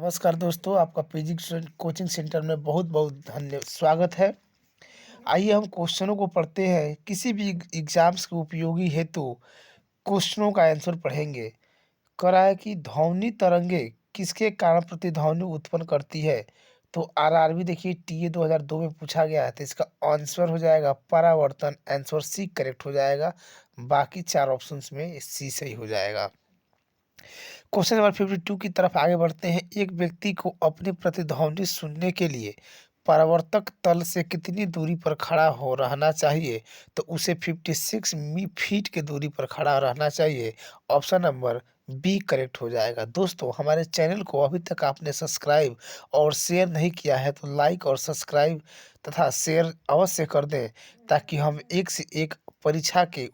नमस्कार दोस्तों, आपका पीजी कोचिंग सेंटर में बहुत-बहुत धन्य स्वागत है। आइए हम क्वेश्चनों को पढ़ते हैं। किसी भी एग्ज़ाम्स के उपयोगी हेतु क्वेश्चनों का आंसर पढ़ेंगे। कह रहा है कि ध्वनि तरंगें किसके कारण प्रतिध्वनि उत्पन्न करती है? तो आरआरबी देखिए टीए 2002 में पूछा गया है, तो इसका आंसर हो जाएगा परावर्तन। आंसर सी करेक्ट हो जाएगा। बाकी 4 ऑप्शंस में सी सही हो जाएगा। क्वेश्चन नंबर 52 की तरफ आगे बढ़ते हैं। एक व्यक्ति को अपनी प्रतिध्वनि सुनने के लिए परावर्तक तल से कितनी दूरी पर खड़ा हो रहना चाहिए? तो उसे 56 फीट की दूरी पर खड़ा रहना चाहिए। ऑप्शन नंबर बी करेक्ट हो जाएगा। दोस्तों, हमारे चैनल को अभी तक आपने सब्सक्राइब और शेयर नहीं किया है तो लाइक और सब्सक्राइब तथा शेयर अवश्य कर दें, ताकि हम एक से एक परीक्षा के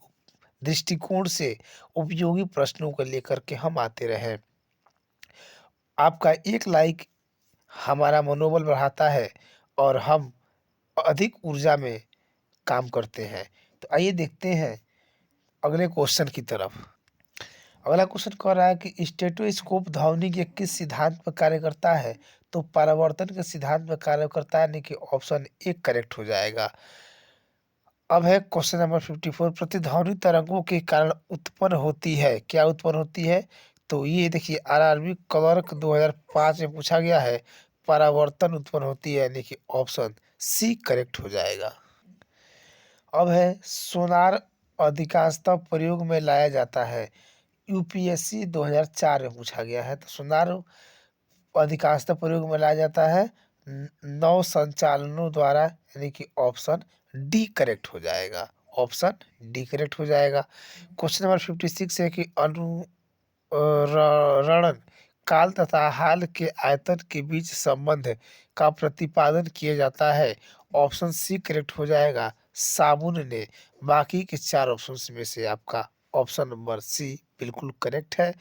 दृष्टिकोण से उपयोगी प्रश्नों को लेकर के हम आते रहें। आपका एक लाइक हमारा मनोबल बढ़ाता है और हम अधिक ऊर्जा में काम करते हैं। तो आइए देखते हैं अगले क्वेश्चन की तरफ। अगला क्वेश्चन कह रहा है कि स्टेथोस्कोप ध्वनि के किस सिद्धांत पर कार्य करता है? तो परावर्तन के सिद्धांत पर कार्य करता है, यानी कि ऑप्शन ए करेक्ट हो जाएगा। अब है क्वेश्चन नंबर 54। प्रतिध्वनि तरंगों के कारण उत्पन्न होती है, क्या उत्पन्न होती है? तो ये देखिए आरआरबी क्लर्क 2005 में पूछा गया है। परावर्तन उत्पन्न होती है, यानी कि ऑप्शन सी करेक्ट हो जाएगा। अब है सोनार अधिकांशतः प्रयोग में लाया जाता है। यूपीएससी 2004 में पूछा गया है। तो सोनार अधिकांशतः प्रयोग में लाया जाता है नौ संचालनों द्वारा, यानी कि ऑप्शन डी करेक्ट हो जाएगा। ऑप्शन डी करेक्ट हो जाएगा। क्वेश्चन नंबर 56 है कि रण काल तथा हाल के आयतन के बीच संबंध का प्रतिपादन किया जाता है। ऑप्शन सी करेक्ट हो जाएगा, साबुन ने। बाकी के 4 ऑप्शन में से आपका ऑप्शन नंबर सी बिल्कुल करेक्ट है।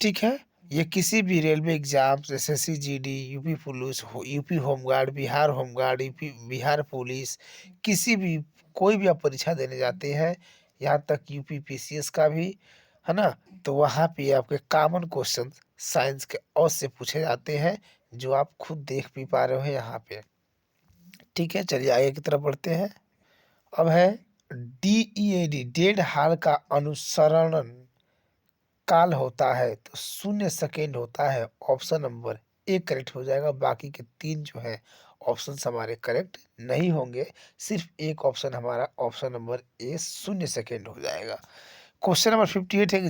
ठीक है। ये किसी भी railway exam SSC GD, UP police, UP home guard, Bihar home guard, UP Bihar police, किसी भी कोई भी आप परीक्षा देने जाते हैं, यहाँ तक यूपी पीसीएस का भी, है ना? तो वहाँ पे आपके कॉमन क्वेश्चन साइंस के से पूछे जाते हैं, जो आप खुद देख भी पा रहे हो यहाँ पे। ठीक है, चलिए आगे की तरफ बढ़ते हैं। अब है डीईएडी डेढ़ हाल का अनुसरण काल होता है, तो 0 सेकेंड होता है। ऑप्शन नंबर ए करेक्ट हो जाएगा। बाकी के 3 जो है ऑप्शन हमारे करेक्ट नहीं होंगे। सिर्फ एक ऑप्शन हमारा ऑप्शन नंबर ए 0 सेकेंड हो जाएगा। क्वेश्चन नंबर 58 है कि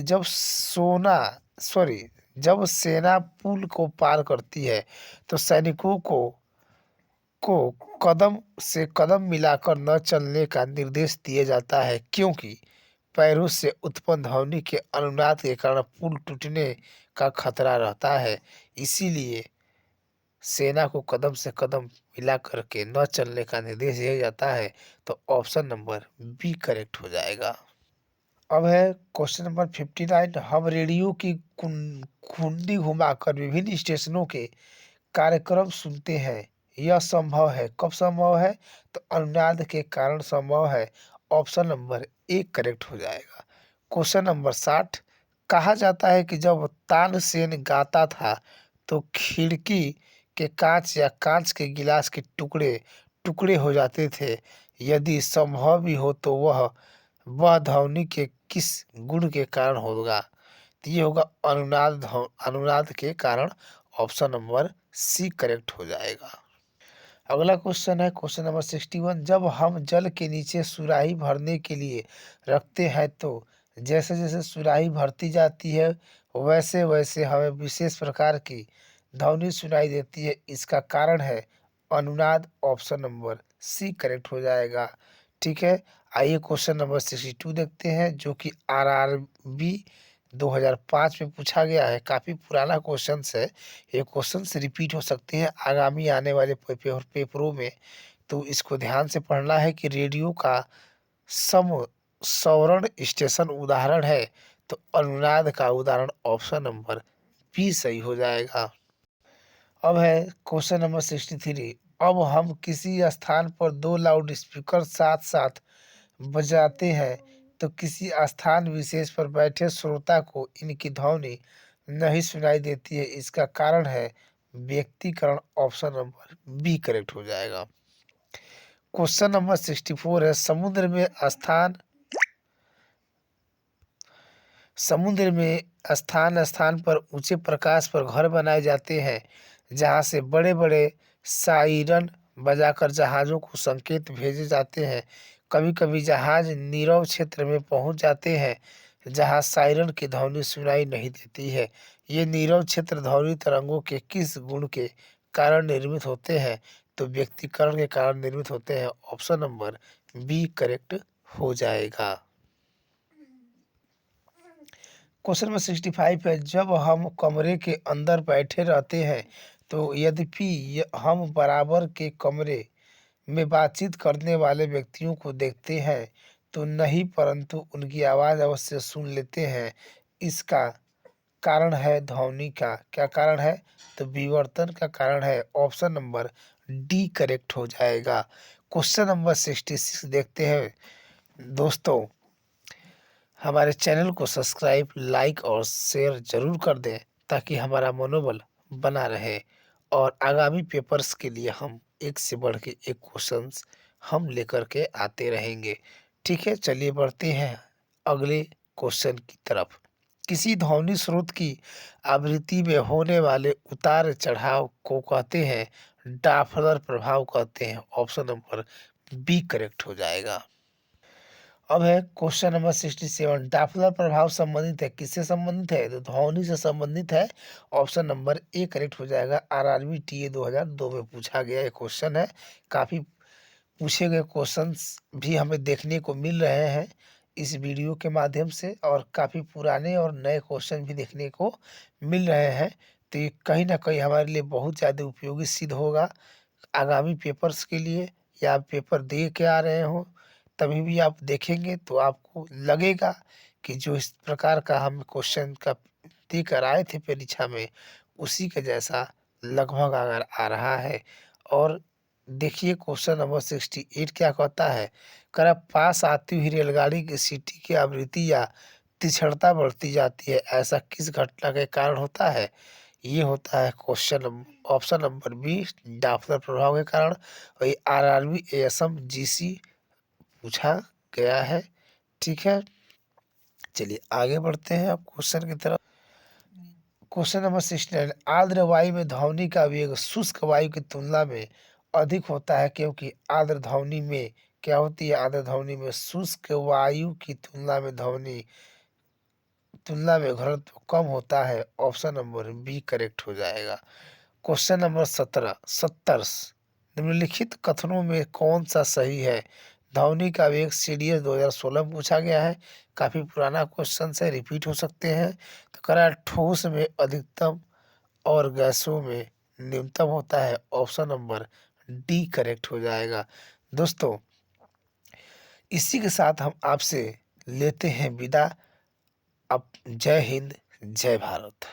जब सेना पुल को पार करती है तो सैनिकों को कदम से कदम मिलाकर न चलने का निर्देश दिया जाता है, क्योंकि पैरों से उत्पन्न ध्वनि के अनुनाद के कारण पुल टूटने का खतरा रहता है। इसीलिए सेना को कदम से कदम मिला करके न चलने का निर्देश दिया जाता है। तो ऑप्शन नंबर बी करेक्ट हो जाएगा। अब है क्वेश्चन नंबर 59। हम रेडियो की कुंडी घुमाकर विभिन्न स्टेशनों के कार्यक्रम सुनते हैं, यह संभव है। कब संभव है? तो अनुनाद के कारण संभव है। ऑप्शन नंबर ए करेक्ट हो जाएगा। Question number 60। कहा जाता है कि जब तानसेन गाता था तो खिड़की के कांच या कांच के गिलास के टुकड़े टुकड़े हो जाते थे। यदि संभव भी हो तो वह ध्वनि के किस गुण के कारण होगा? तो ये होगा अनुनाद के कारण। ऑप्शन नंबर सी करेक्ट हो जाएगा। अगला क्वेश्चन है क्वेश्चन नंबर 61। जब हम जल के नीचे सुराही भरने के लिए रखते हैं तो जैसे जैसे सुराही भरती जाती है वैसे वैसे हमें विशेष प्रकार की ध्वनि सुनाई देती है। इसका कारण है अनुनाद। ऑप्शन नंबर सी करेक्ट हो जाएगा। ठीक है, आइए क्वेश्चन नंबर 62 देखते हैं, जो कि आरआरबी 2005 में पूछा गया है। काफ़ी पुराना क्वेश्चन है। ये क्वेश्चन रिपीट हो सकते हैं आगामी आने वाले पेपरों में। तो इसको ध्यान से पढ़ना है कि रेडियो का समस्वरण स्टेशन उदाहरण है। तो अनुनाद का उदाहरण ऑप्शन नंबर बी सही हो जाएगा। अब है क्वेश्चन नंबर 63। अब हम किसी स्थान पर 2 लाउड स्पीकर साथ साथ बजाते हैं तो किसी स्थान विशेष पर बैठे श्रोता को इनकी ध्वनि नहीं सुनाई देती है, इसका कारण है व्यक्तिकरण। ऑप्शन नंबर बी करेक्ट हो जाएगा। क्वेश्चन नंबर 64 है, समुद्र में स्थान स्थान पर ऊंचे प्रकाश पर घर बनाए जाते हैं, जहां से बड़े बड़े साइरन बजाकर जहाज़ों को संकेत भेजे जाते हैं। कभी कभी जहाज नीरव क्षेत्र में पहुंच जाते हैं, जहां साइरन की ध्वनि सुनाई नहीं देती है। ये नीरव क्षेत्र ध्वनि तरंगों के किस गुण के कारण निर्मित होते हैं? तो व्यक्तिकरण के कारण निर्मित होते हैं। ऑप्शन नंबर बी करेक्ट हो जाएगा। क्वेश्चन नंबर 65 है, जब हम कमरे के अंदर बैठे रहते हैं तो यद्यपि हम बराबर के कमरे में बातचीत करने वाले व्यक्तियों को देखते हैं तो नहीं, परंतु उनकी आवाज़ अवश्य सुन लेते हैं। इसका कारण है ध्वनि का। क्या कारण है? तो विवर्तन का कारण है। ऑप्शन नंबर डी करेक्ट हो जाएगा। क्वेश्चन नंबर 66 देखते हैं। दोस्तों, हमारे चैनल को सब्सक्राइब, लाइक और शेयर जरूर कर दें ताकि हमारा मनोबल बना रहे और आगामी पेपर्स के लिए हम एक से बढ़ के एक क्वेश्चंस हम लेकर के आते रहेंगे। ठीक है, चलिए बढ़ते हैं अगले क्वेश्चन की तरफ। किसी ध्वनि स्रोत की आवृत्ति में होने वाले उतार चढ़ाव को कहते हैं डाफलर प्रभाव कहते हैं। ऑप्शन नंबर बी करेक्ट हो जाएगा। अब है क्वेश्चन नंबर 67, डाफलर प्रभाव संबंधित है, किससे संबंधित है? तो ध्वनि से संबंधित है। ऑप्शन नंबर ए करेक्ट हो जाएगा। आरआरबी टीए 2002 में पूछा गया ये क्वेश्चन है। काफ़ी पूछे गए क्वेश्चंस भी हमें देखने को मिल रहे हैं इस वीडियो के माध्यम से, और काफ़ी पुराने और नए क्वेश्चन भी देखने को मिल रहे हैं। तो ये कहीं ना कहीं हमारे लिए बहुत ज़्यादा उपयोगी सिद्ध होगा आगामी पेपर्स के लिए, या आप पेपर दे के आ रहे हो तभी भी आप देखेंगे तो आपको लगेगा कि जो इस प्रकार का हम क्वेश्चन का दे कर आए थे परीक्षा में, उसी के जैसा लगभग अगर आ रहा है। और देखिए क्वेश्चन नंबर 68 क्या कहता है, कर पास आती हुई रेलगाड़ी की सीटी की आवृत्ति या तीक्ष्णता बढ़ती जाती है, ऐसा किस घटना के कारण होता है? ये होता है ऑप्शन नंबर बी डाफलर प्रभाव के कारण। और ये आरआरबी एएसएम जीसी पूछा गया है। ठीक है, चलिए आगे बढ़ते हैं अब क्वेश्चन की तरफ। क्वेश्चन नंबर 69, आर्द्र वायु में ध्वनि का वेग शुष्क वायु की तुलना में अधिक होता है, क्योंकि आर्द्र ध्वनि में क्या होती है? आर्द्र ध्वनि में शुष्क वायु की तुलना में घनत्व कम होता है। ऑप्शन नंबर बी करेक्ट हो जाएगा। क्वेश्चन नंबर 70, निम्नलिखित कथनों में कौन सा सही है? ध्वनि का वेग सीडीएस 2016 में पूछा गया है। काफी पुराना क्वेश्चन है, रिपीट हो सकते हैं। तो करा ठोस में अधिकतम और गैसों में न्यूनतम होता है। ऑप्शन नंबर डी करेक्ट हो जाएगा। दोस्तों, इसी के साथ हम आपसे लेते हैं विदा। अब जय हिंद, जय भारत।